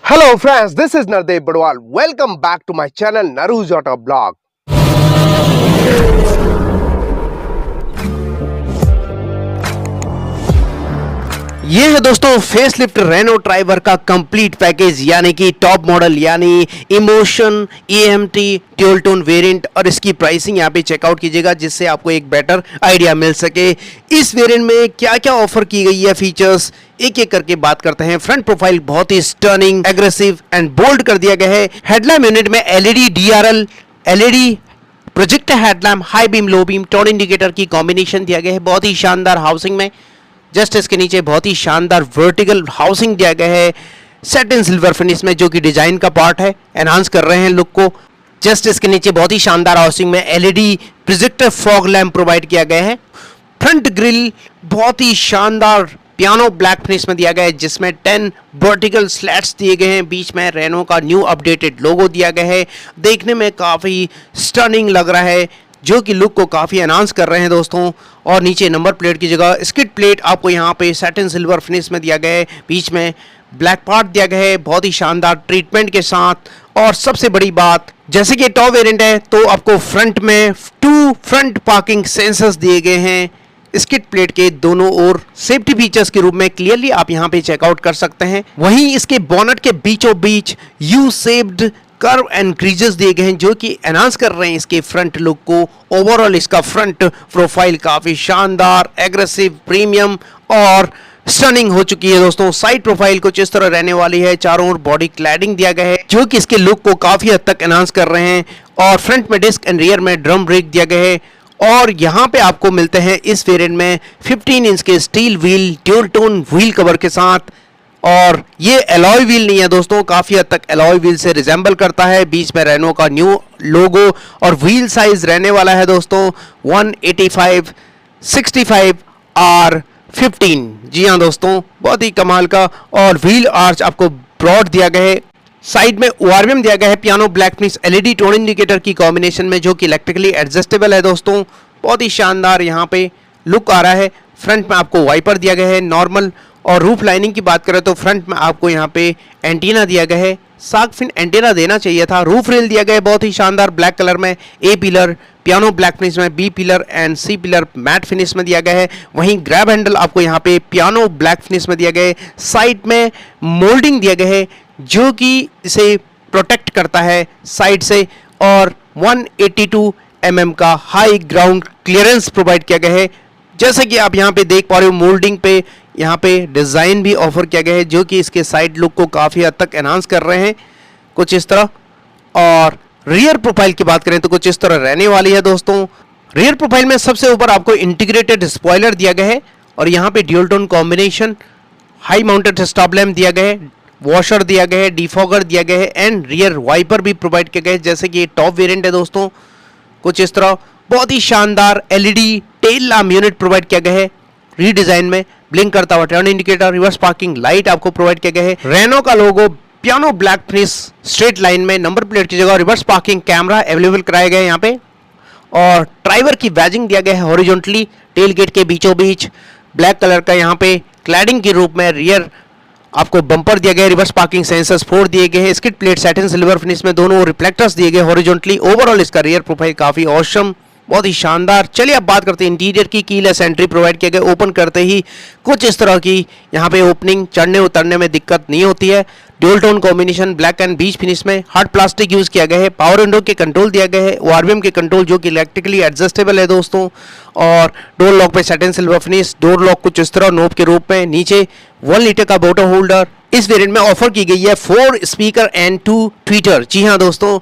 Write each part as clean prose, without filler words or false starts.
Hello friends, this is Nardev Badwal. Welcome back to my channel Naru's Auto Blog. ये है दोस्तों facelift Renault Triber का complete package, यानी कि top model यानी emotion EMT dual tone variant. और इसकी प्राइसिंग यहाँ पे चेकआउट कीजिएगा जिससे आपको एक बेटर आइडिया मिल सके इस वेरिएंट में क्या क्या ऑफर की गई है। फीचर्स एक एक करके बात करते हैं। फ्रंट प्रोफाइल बहुत ही स्टर्निंग, एग्रेसिव एंड बोल्ड कर दिया गया है। हेडलैम्प यूनिट में LED DRL LED projector headlamp, high beam low beam turn indicator की कॉम्बिनेशन दिया गया है। बहुत ही शानदार हाउसिंग में जस्ट इसके नीचे बहुत ही शानदार वर्टिकल हाउसिंग दिया गया है सेट इन सिल्वर फिनिश में, जो कि डिजाइन का पार्ट है, एनहांस कर रहे हैं लुक को। जस्ट इसके नीचे बहुत ही शानदार हाउसिंग में LED projector fog lamp provide किया गया है। फ्रंट ग्रिल बहुत ही शानदार पियानो ब्लैक फिनिश में दिया गया है जिसमें 10 वर्टिकल स्लैट्स दिए गए हैं। बीच में रेनो का न्यू अपडेटेड लोगो दिया गया है। देखने में काफ़ी स्टनिंग लग रहा है जो कि लुक को काफ़ी एनहांस कर रहे हैं दोस्तों। और नीचे नंबर प्लेट की जगह स्किड प्लेट आपको यहाँ पे सैटिन सिल्वर फिनिश में दिया गया है। बीच में ब्लैक पार्ट दिया गया है बहुत ही शानदार ट्रीटमेंट के साथ। और सबसे बड़ी बात, जैसे कि टॉप वेरिएंट है तो आपको फ्रंट में 2 फ्रंट पार्किंग सेंसर्स दिए गए हैं स्किड प्लेट के दोनों ओर, सेफ्टी फीचर्स के रूप में क्लियरली आप यहाँ पे चेकआउट कर सकते हैं। वहीं इसके बोनट के बीचों बीच U shaped curve and creases दिए गए हैं जो कि एनहांस कर रहे हैं इसके फ्रंट लुक को। ओवरऑल इसका फ्रंट प्रोफाइल काफी शानदार, एग्रेसिव, प्रीमियम और स्टनिंग हो चुकी है दोस्तों। साइड प्रोफाइल कुछ इस तरह रहने वाली है। चारों ओर बॉडी क्लैडिंग दिया गया है जो कि इसके लुक को काफी हद तक एनहांस कर रहे हैं। और फ्रंट में डिस्क एंड रियर में ड्रम ब्रेक दिया गया है। और यहाँ पे आपको मिलते हैं इस वेरिएंट में 15 इंच के steel wheel dual tone wheel cover के साथ। और ये एलॉय व्हील नहीं है दोस्तों, काफ़ी हद तक एलॉय व्हील से रिजेंबल करता है। बीच में रेनो का न्यू लोगो और व्हील साइज रहने वाला है दोस्तों 185/65R15। जी हाँ दोस्तों, बहुत ही कमाल का। और व्हील आर्च आपको ब्रॉड दिया गया है। साइड में ORVM दिया गया है piano black finish LED tone indicator की कॉम्बिनेशन में, जो कि इलेक्ट्रिकली एडजस्टेबल है दोस्तों। बहुत ही शानदार यहाँ पे लुक आ रहा है। फ्रंट में आपको वाइपर दिया गया है नॉर्मल। और रूफ लाइनिंग की बात करें तो फ्रंट में आपको यहाँ पे एंटीना दिया गया है। शार्क फिन एंटीना देना चाहिए था। रूफ रेल दिया गया है बहुत ही शानदार ब्लैक कलर में। A pillar piano black finish में, B pillar and C pillar matte finish में दिया गया है। वहीं ग्रैब हैंडल आपको यहाँ पे पियानो ब्लैक फिनिश में दिया गया है। साइड में मोल्डिंग दिया गया है जो कि इसे प्रोटेक्ट करता है साइड से। और 182 mm का हाई ग्राउंड क्लियरेंस प्रोवाइड किया गया है। जैसे कि आप यहाँ पे देख पा रहे हो, मोल्डिंग पे यहाँ पे डिज़ाइन भी ऑफर किया गया है जो कि इसके साइड लुक को काफ़ी हद तक एनहांस कर रहे हैं कुछ इस तरह। और रियर प्रोफाइल की बात करें तो कुछ इस तरह रहने वाली है दोस्तों। रियर प्रोफाइल में सबसे ऊपर आपको इंटीग्रेटेड स्पॉइलर दिया गया है। और यहाँ पे dual tone combination, high mounted stop lamp दिया गया है, वॉशर दिया गया है, डिफॉगर दिया गया है एंड रियर वाइपर भी प्रोवाइड किया गया है। जैसे कि ये टॉप वेरिएंट है दोस्तों कुछ इस तरह। बहुत ही शानदार LED tail lamp unit provide किया गया है रीडिजाइन में। ब्लिंक करता हुआ turn indicator, reverse parking light आपको प्रोवाइड किया गया है। रेनो का logo piano black finish straight line में, नंबर प्लेट की जगह रिवर्स पार्किंग कैमरा अवेलेबल कराया गया है यहाँ पे। और ड्राइवर की बैजिंग दिया गया है हॉरिजॉन्टली टेल गेट के बीचों बीच ब्लैक कलर का। यहाँ पे क्लैडिंग के रूप में रियर आपको बम्पर दिया गया है। रिवर्स पार्किंग सेंसर्स 4 दिए गए हैं। Skid plate satin silver finish में, दोनों रिफ्लेक्टर्स दिए गए हॉरिजॉन्टली। ओवरऑल इसका रियर प्रोफाइल काफी ऑसम, बहुत ही शानदार। चलिए अब बात करते हैं इंटीरियर की। कीलेस एंट्री प्रोवाइड किया गया। ओपन करते ही कुछ इस तरह की यहाँ पे ओपनिंग, चढ़ने उतरने में दिक्कत नहीं होती है। Dual tone combination black and beach finish में, हार्ड प्लास्टिक यूज किया गया है। पावर विंडो के कंट्रोल दिया गया है, ORVM के कंट्रोल जो कि इलेक्ट्रिकली एडजस्टेबल है दोस्तों। और डोर लॉक पे satin silver finish, door lock कुछ इस तरह नोब के रूप में। नीचे 1 लीटर का बॉटल होल्डर इस वेरिएंट में ऑफर की गई है। 4 स्पीकर एंड 2 ट्विटर। जी हाँ दोस्तों।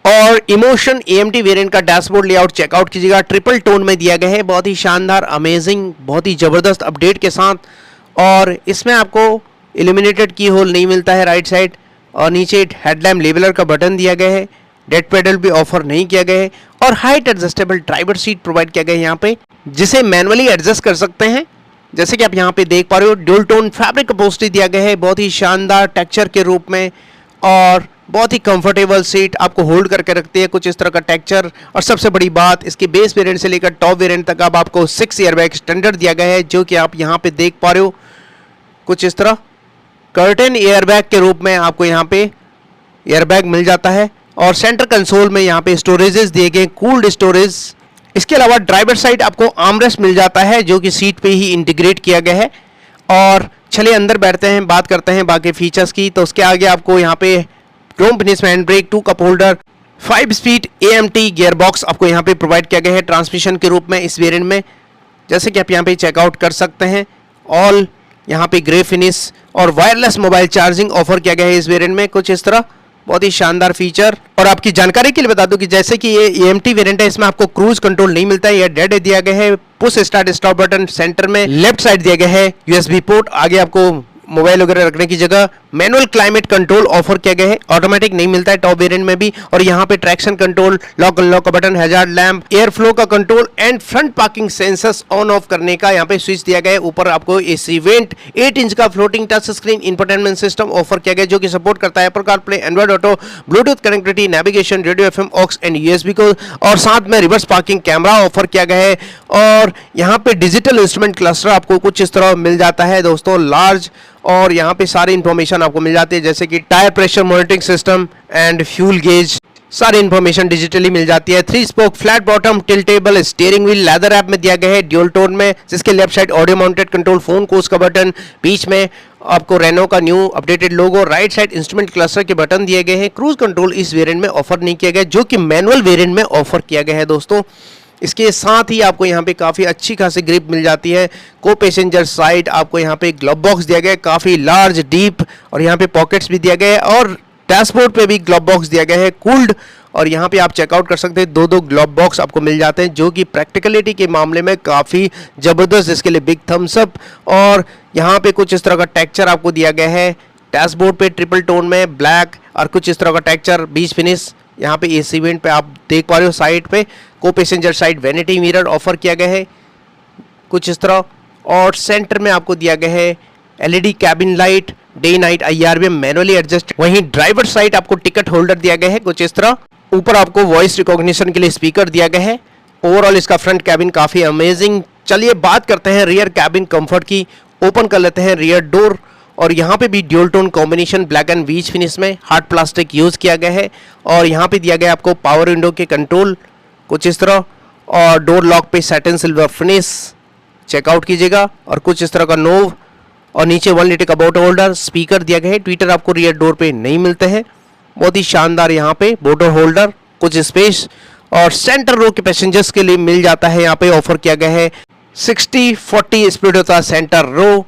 और इमोशन EMT वेरिएंट का डैशबोर्ड लेआउट चेकआउट कीजिएगा, ट्रिपल टोन में दिया गया है। बहुत ही शानदार, अमेजिंग, बहुत ही ज़बरदस्त अपडेट के साथ। और इसमें आपको इल्यूमिनेटेड की होल नहीं मिलता है राइट साइड। और नीचे हेडलैम्प लेवलर का बटन दिया गया है। डेड पेडल भी ऑफर नहीं किया गया है। और height adjustable driver seat provide किया गया है यहाँ पे, जिसे मैनुअली एडजस्ट कर सकते हैं। जैसे कि आप यहाँ पे देख पा रहे हो, ड्यूल टोन फैब्रिक अपहोल्स्ट्री दिया गया है बहुत ही शानदार टेक्सचर के रूप में। और बहुत ही कंफर्टेबल सीट आपको होल्ड करके रखती है कुछ इस तरह का टेक्सचर। और सबसे बड़ी बात, इसके बेस वेरिएंट से लेकर टॉप वेरिएंट तक अब आपको 6 एयरबैग स्टैंडर्ड दिया गया है जो कि आप यहाँ पे देख पा रहे हो कुछ इस तरह। कर्टेन एयरबैग के रूप में आपको यहाँ पे एयरबैग मिल जाता है। और सेंटर कंसोल में यहाँ पे स्टोरेजेस दिए गए, कूल्ड स्टोरेज। इसके अलावा ड्राइवर साइड आपको आर्मरेस्ट मिल जाता है जो कि सीट पे ही इंटीग्रेट किया गया है। और चलिए अंदर बैठते हैं, बात करते हैं बाकी फीचर्स की। तो उसके आगे आपको यहाँ पे Chrome finish hand brake, 2 cup holder, 5 speed AMT gear box आपको यहाँ पे प्रोवाइड किया गया है ट्रांसमिशन के रूप में इस वेरिएंट में, जैसे कि आप यहाँ पे चेकआउट कर सकते हैं। ऑल यहाँ पे ग्रे फिनिश और वायरलेस मोबाइल चार्जिंग ऑफर किया गया है इस वेरिएंट में, कुछ इस तरह, बहुत ही शानदार फीचर। और आपकी जानकारी के लिए बता दूं कि जैसे कि ये AMT वेरिएंट है, इसमें आपको क्रूज कंट्रोल नहीं मिलता है, ये डेड दिया गया है। Push start stop button centre में लेफ्ट साइड दिया गया है, USB पोर्ट आगे आपको मोबाइल वगैरह रखने की जगह। मैनुअल क्लाइमेट कंट्रोल ऑफर किया गया है, ऑटोमेटिक नहीं मिलता है टॉप वेरिएंट में भी। और यहाँ पे ट्रैक्शन कंट्रोल, लॉक अनलॉक का button, hazard lamp, air flow का control and front parking sensors on off करने का यहाँ पे स्विच दिया गया है। ऊपर आपको इस इवेंट 8 इंच का floating touch screen infotainment system offer किया गया है, जो कि सपोर्ट करता है Apple CarPlay, Android Auto, Bluetooth connectivity, navigation, radio FM, aux and USB को। और साथ में रिवर्स पार्किंग कैमरा ऑफर किया गया है। और यहाँ पे डिजिटल इंस्ट्रूमेंट क्लस्टर आपको कुछ इस तरह मिल जाता है दोस्तों, लार्ज। और यहाँ पे सारी इंफॉर्मेशन आपको मिल जाती है, जैसे कि tyre pressure monitoring system and fuel gauge, सारी इंफॉर्मेशन डिजिटली मिल जाती है। 3 spoke flat bottom tiltable steering wheel leather wrap में दिया गया है ड्यूल टोन में, जिसके left side audio mounted control, phone course का बटन, बीच में आपको रेनो का न्यू अपडेटेड लोगो, राइट साइड इंस्ट्रूमेंट क्लस्टर के बटन दिए गए हैं। क्रूज कंट्रोल इस वेरिएंट में ऑफर नहीं किया गया, जो कि मैनुअल वेरिएंट में ऑफर किया गया है दोस्तों। इसके साथ ही आपको यहाँ पे काफ़ी अच्छी खासी ग्रिप मिल जाती है। को पैसेंजर साइड आपको यहाँ पे ग्लव बॉक्स दिया गया है, काफ़ी लार्ज डीप, और यहाँ पे पॉकेट्स भी दिया गया है। और डैशबोर्ड पे भी ग्लव बॉक्स दिया गया है, कूल्ड। और यहाँ पे आप चेकआउट कर सकते हैं, 2 ग्लव बॉक्स आपको मिल जाते हैं, जो कि प्रैक्टिकलिटी के मामले में काफ़ी ज़बरदस्त, जिसके लिए बिग थम्स अप। और यहाँ पे कुछ इस तरह का टेक्चर आपको दिया गया है डैशबोर्ड पे, ट्रिपल टोन में ब्लैक, और कुछ इस तरह का टेक्चर बीच फिनिश यहाँ पे इस इवेंट पे आप देख पा रहे हो। साइड पे को passenger side vanity mirror offer किया गया है कुछ इस तरह। और सेंटर में आपको दिया गया है LED cabin light, day night IRBM manually adjust. वहीं ड्राइवर साइड आपको टिकट होल्डर दिया गया है कुछ इस तरह। ऊपर आपको वॉइस रिकॉग्निशन के लिए स्पीकर दिया गया है। ओवरऑल इसका फ्रंट कैबिन काफ़ी अमेजिंग। चलिए बात करते हैं रियर कैबिन कंफर्ट की। ओपन कर लेते हैं रियर डोर, और यहाँ पे भी dual tone combination black and beach finish में हार्ड प्लास्टिक यूज़ किया गया है। और यहाँ पे दिया गया आपको पावर विंडो के कंट्रोल कुछ इस तरह, और डोर लॉक पे सैटिन सिल्वर फिनिश चेकआउट कीजिएगा, और कुछ इस तरह का नोव। और नीचे 1 लीटर का बोटल होल्डर, स्पीकर दिया गया है। ट्विटर आपको रियर डोर पे नहीं मिलते हैं, बहुत ही शानदार यहाँ पे बोटल होल्डर, कुछ स्पेस। और सेंटर रो के पैसेंजर्स के लिए मिल जाता है, यहाँ पे ऑफर किया गया है 60-40 स्प्लिट होता है सेंटर रो।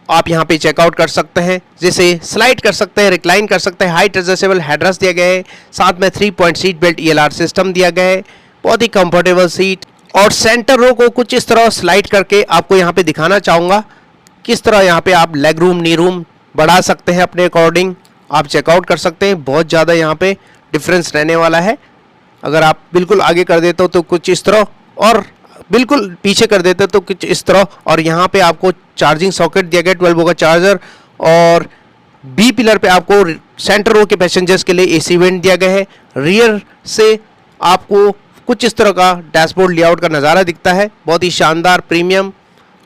आप यहाँ पे चेकआउट कर सकते हैं, जिसे स्लाइड कर सकते हैं, रिक्लाइन कर सकते हैं। हाइट एडजस्टेबल हेडरेस्ट दिया गया है, साथ में 3 point seat belt ELR system दिया गया है, बहुत ही कंफर्टेबल सीट। और सेंटर रो को कुछ इस तरह स्लाइड करके आपको यहाँ पे दिखाना चाहूँगा किस तरह यहाँ पे आप लेग रूम, नी रूम बढ़ा सकते हैं अपने अकॉर्डिंग। आप चेकआउट कर सकते हैं, बहुत ज़्यादा यहाँ पे डिफरेंस रहने वाला है। अगर आप बिल्कुल आगे कर देते हो तो कुछ इस तरह, और बिल्कुल पीछे कर देते तो कुछ इस तरह। और यहाँ पे आपको चार्जिंग सॉकेट दिया गया 12 वोल्ट का चार्जर। और बी पिलर पे आपको सेंटर रो के पैसेंजर्स के लिए AC वेंट दिया गया है। रियर से आपको कुछ इस तरह का डैशबोर्ड लेआउट का नज़ारा दिखता है, बहुत ही शानदार, प्रीमियम,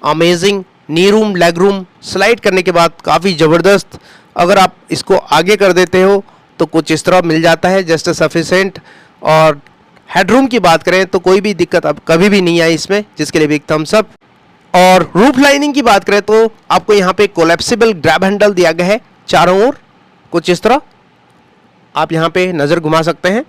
अमेजिंग। नी रूम, लेग रूम स्लाइड करने के बाद काफ़ी ज़बरदस्त। अगर आप इसको आगे कर देते हो तो कुछ इस तरह मिल जाता है, जस्ट सफिशेंट। और हेडरूम की बात करें तो कोई भी दिक्कत अब कभी भी नहीं आई इसमें, जिसके लिए बिग थम्स अप। और रूफ लाइनिंग की बात करें तो आपको यहाँ पे कोलैप्सिबल ग्रैब हैंडल दिया गया है चारों ओर, कुछ इस तरह आप यहाँ पे नज़र घुमा सकते हैं।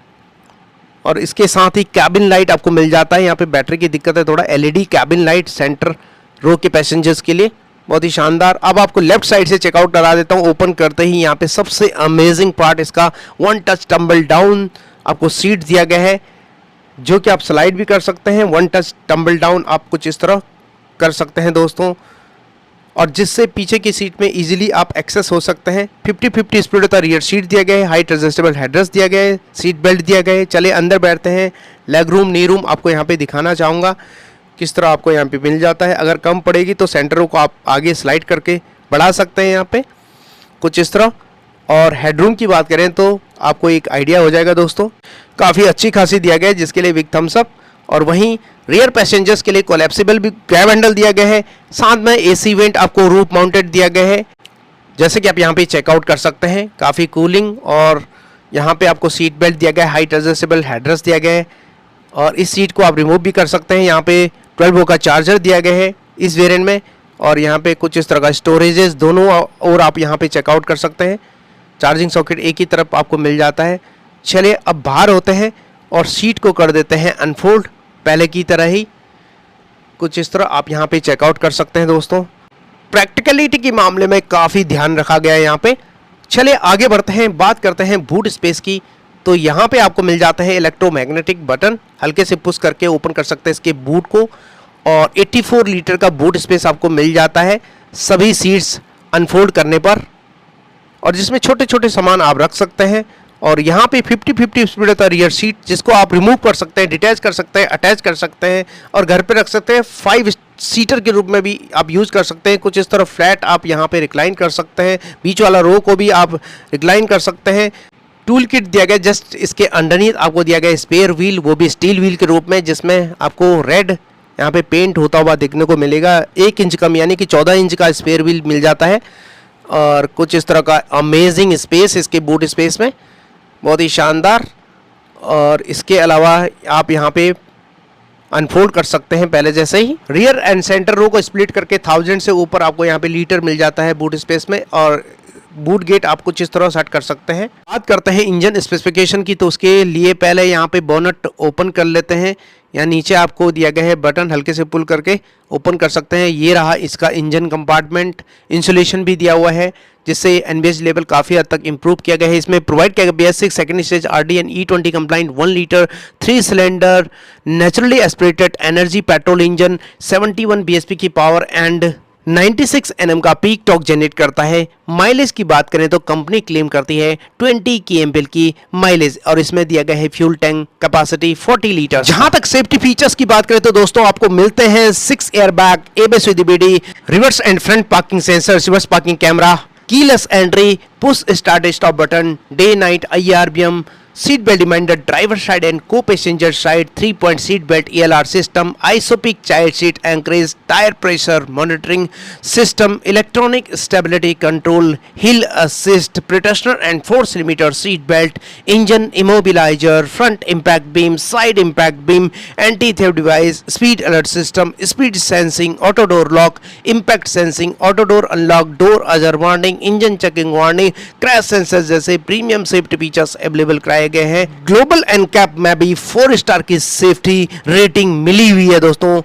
और इसके साथ ही कैबिन लाइट आपको मिल जाता है। यहाँ पे बैटरी की दिक्कत है थोड़ा, LED कैबिन लाइट सेंटर रो के पैसेंजर्स के लिए, बहुत ही शानदार। अब आपको लेफ्ट साइड से चेकआउट करा देता हूँ। ओपन करते ही यहाँ पे सबसे अमेजिंग पार्ट इसका 1 टच टम्बल डाउन आपको सीट दिया गया है, जो कि आप स्लाइड भी कर सकते हैं। 1 टच टम्बल डाउन आप कुछ इस तरह कर सकते हैं दोस्तों, और जिससे पीछे की सीट में इजीली आप एक्सेस हो सकते हैं। 50-50 स्प्लिट का रियर सीट दिया गया है, हाइट एडजस्टेबल हेडरेस्ट दिया गया है, सीट बेल्ट दिया गया है। चले अंदर बैठते हैं। लेग रूम, नी रूम आपको यहाँ पे दिखाना चाहूँगा किस तरह आपको यहाँ पे मिल जाता है। अगर कम पड़ेगी तो सेंटर रो को आप आगे स्लाइड करके बढ़ा सकते हैं यहाँ पे कुछ इस तरह। और हेडरूम की बात करें तो आपको एक आइडिया हो जाएगा दोस्तों, काफ़ी अच्छी खासी दिया गया है, जिसके लिए बिग थम्स अप। और वहीं रियर पैसेंजर्स के लिए कोलैप्सिबल भी ग्रैब हैंडल दिया गया है, साथ में AC वेंट आपको रूफ माउंटेड दिया गया है। जैसे कि आप यहाँ पे चेकआउट कर सकते हैं, काफ़ी कूलिंग, और यहाँ पे आपको सीट बेल्ट दिया गया है, हाइट एडजस्टेबल हेडरेस्ट दिया गया है, और इस सीट को आप रिमूव भी कर सकते हैं। यहाँ पे 12 वोल्ट का चार्जर दिया गया है इस वेरिएंट में, और यहाँ पे कुछ इस तरह का स्टोरेजेस दोनों और आप यहाँ पे चेकआउट कर सकते हैं। चार्जिंग सॉकेट एक ही तरफ आपको मिल जाता है। चलिए अब बाहर होते हैं और सीट को कर देते हैं अनफोल्ड, पहले की तरह ही कुछ इस तरह आप यहाँ पे चेकआउट कर सकते हैं दोस्तों। प्रैक्टिकलिटी के मामले में काफ़ी ध्यान रखा गया है यहाँ पे। चलिए आगे बढ़ते हैं, बात करते हैं बूट स्पेस की। तो यहाँ पे आपको मिल जाता है इलेक्ट्रोमैग्नेटिक बटन, हल्के से पुश करके ओपन कर सकते हैं इसके बूट को, और 84 लीटर का बूट स्पेस आपको मिल जाता है सभी सीट्स अनफोल्ड करने पर, और जिसमें छोटे छोटे सामान आप रख सकते हैं। और यहाँ पे 50-50 स्पीड होता है रियर सीट, जिसको आप रिमूव कर सकते हैं, डिटैच कर सकते हैं, अटैच कर सकते हैं, और घर पे रख सकते हैं। 5 सीटर के रूप में भी आप यूज़ कर सकते हैं। कुछ इस तरह फ्लैट आप यहाँ पे रिक्लाइन कर सकते हैं, बीच वाला रो को भी आप रिक्लाइन कर सकते हैं। टूल किट दिया गया, जस्ट इसके अंडरनीथ आपको दिया गया स्पेयर व्हील, वो भी स्टील व्हील के रूप में, जिसमें आपको रेड यहाँ पे पेंट होता हुआ देखने को मिलेगा। 1 इंच कम यानी कि 14 इंच का स्पेयर व्हील मिल जाता है, और कुछ इस तरह का अमेजिंग स्पेस इसके बूट स्पेस में, बहुत ही शानदार। और इसके अलावा आप यहाँ पे अनफोल्ड कर सकते हैं पहले जैसे ही। रियर एंड सेंटर रो को स्प्लिट करके 1000 से ऊपर आपको यहाँ पे लीटर मिल जाता है बूट स्पेस में, और बूट गेट आप कुछ इस तरह सेट कर सकते हैं। बात करते हैं इंजन स्पेसिफिकेशन की, तो उसके लिए पहले यहाँ पे बोनट ओपन कर लेते हैं। यहाँ नीचे आपको दिया गया है बटन, हल्के से पुल करके ओपन कर सकते हैं। ये रहा इसका इंजन कंपार्टमेंट, इंसुलेशन भी दिया हुआ है, जिससे एनबीएच लेवल काफ़ी हद तक इंप्रूव किया गया है। इसमें प्रोवाइड किया गया BS6 second stage RDN E20 compliant 1 litre 3 cylinder naturally aspirated energy petrol engine, 71 bhp की पावर एंड 96 Nm का पीक टॉर्क जनरेट करता है। माइलेज की बात करें तो कंपनी क्लेम करती है 20 kmp की माइलेज, और इसमें दिया गया है फ्यूल टैंक कैपेसिटी 40 लीटर। जहां तक सेफ्टी फीचर्स की बात करें तो दोस्तों आपको मिलते हैं 6 airbag, ABS with EBD, reverse and front parking sensor, reverse parking camera, keyless entry, push start stop button, day night IRBM, seat belt reminder, driver side and co-passenger side, 3-point seat belt ELR system, ISOFIX child seat anchorage, tyre pressure monitoring system, electronic stability control, hill assist, pretensioner and 4mm seat belt, engine immobiliser, front impact beam, side impact beam, anti theft device, speed alert system, speed sensing, auto door lock, impact sensing, auto door unlock, door ajar warning, engine checking warning, crash sensor जैसे premium safety features available कराए गए हैं। Global NCAP में भी 4 star की safety rating मिली हुई है दोस्तों।